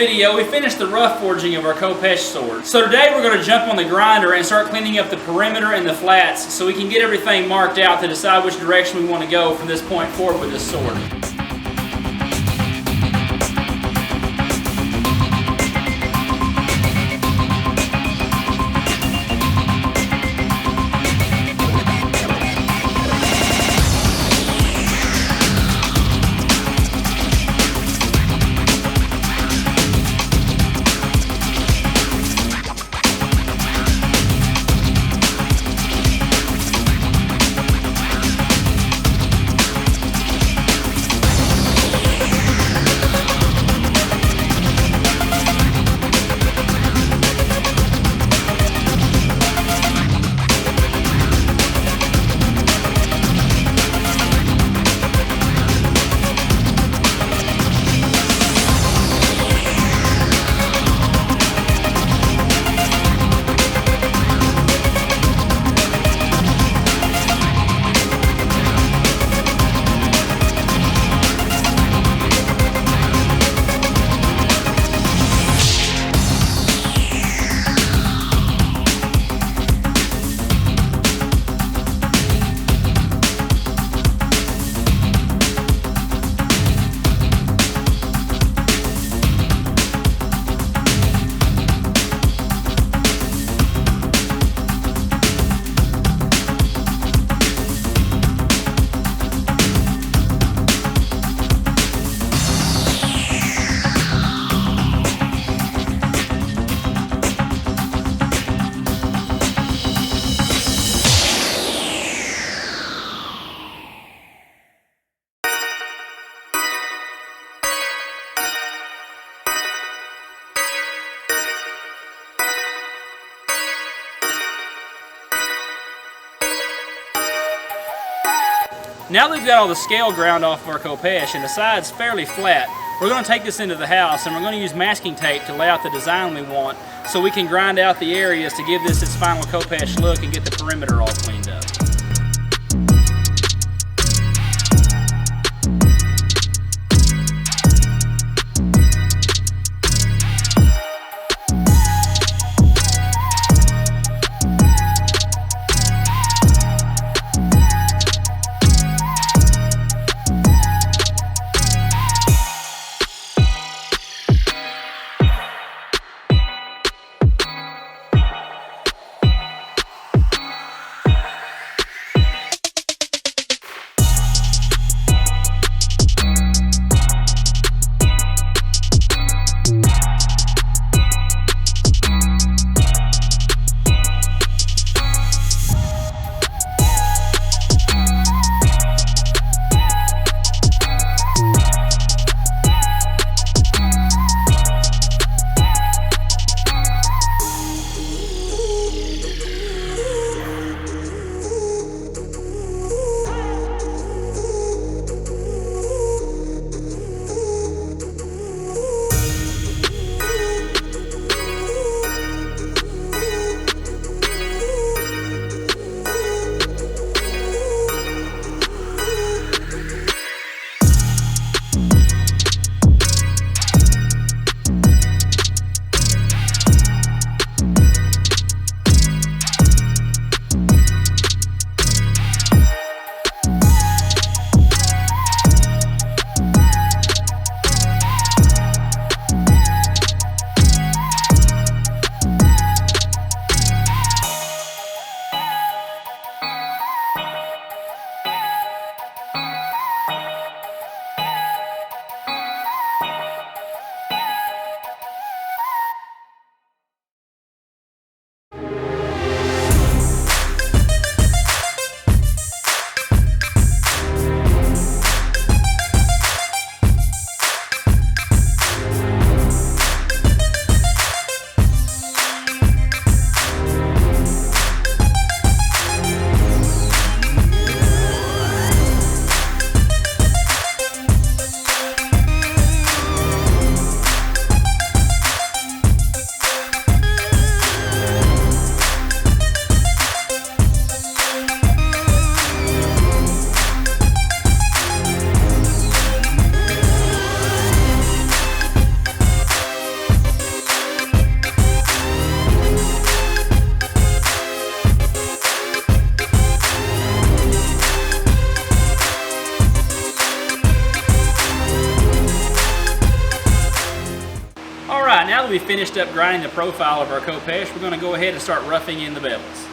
video, we finished the rough forging of our khopesh sword. So today we're going to jump on the grinder and start cleaning up the perimeter and the flats so we can get everything marked out to decide which direction we want to go from this point forward with this sword. Now that we've got all the scale ground off of our khopesh and the side's fairly flat, we're going to take this into the house and we're going to use masking tape to lay out the design we want so we can grind out the areas to give this its final khopesh look and get the perimeter all cleaned up. we finished up grinding the profile of our khopesh, we're going to go ahead and start roughing in the bevels.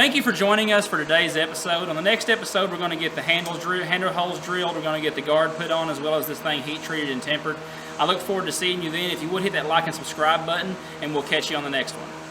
Thank you for joining us for today's episode. On the next episode, we're going to get the handle holes drilled. We're going to get the guard put on, as well as this thing heat treated and tempered. I look forward to seeing you then. If you would, hit that like and subscribe button, and we'll catch you on the next one.